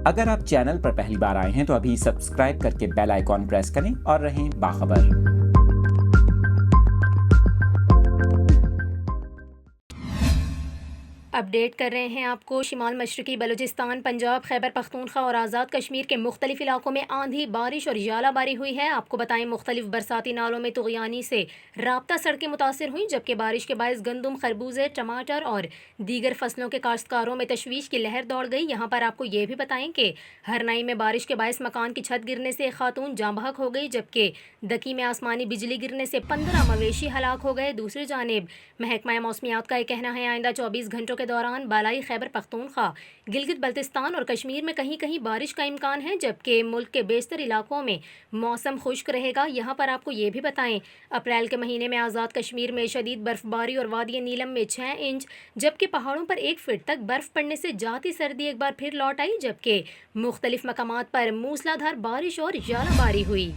اگر آپ چینل پر پہلی بار آئے ہیں تو ابھی سبسکرائب کر کے بیل آئیکن پریس کریں اور رہیں باخبر۔ اپڈیٹ کر رہے ہیں آپ کو شمال مشرقی بلوچستان، پنجاب، خیبر پختونخوا اور آزاد کشمیر کے مختلف علاقوں میں آندھی، بارش اور ژالہ باری ہوئی ہے۔ آپ کو بتائیں مختلف برساتی نالوں میں طغیانی سے رابطہ سڑکیں متاثر ہوئیں، جبکہ بارش کے باعث گندم، خربوزے، ٹماٹر اور دیگر فصلوں کے کاشتکاروں میں تشویش کی لہر دوڑ گئی۔ یہاں پر آپ کو یہ بھی بتائیں کہ ہرنائی میں بارش کے باعث مکان کی چھت گرنے سے ایک خاتون جاں بحق ہو گئی، جبکہ دکی میں آسمانی بجلی گرنے سے 15 مویشی ہلاک ہو گئے۔ دوسری جانب محکمہ موسمیات کا یہ کہنا ہے آئندہ 24 گھنٹوں کے دوران بالائی خیبر پختونخوا، گلگت بلتستان اور کشمیر میں کہیں کہیں بارش کا امکان ہے، جبکہ ملک کے بیشتر علاقوں میں موسم خشک رہے گا۔ یہاں پر آپ کو یہ بھی بتائیں اپریل کے مہینے میں آزاد کشمیر میں شدید برف باری اور وادی نیلم میں 6 انچ، جبکہ پہاڑوں پر 1 فٹ تک برف پڑنے سے ذاتی سردی ایک بار پھر لوٹ آئی، جبکہ مختلف مقامات پر موسلادھار بارش اور ژالہ باری ہوئی۔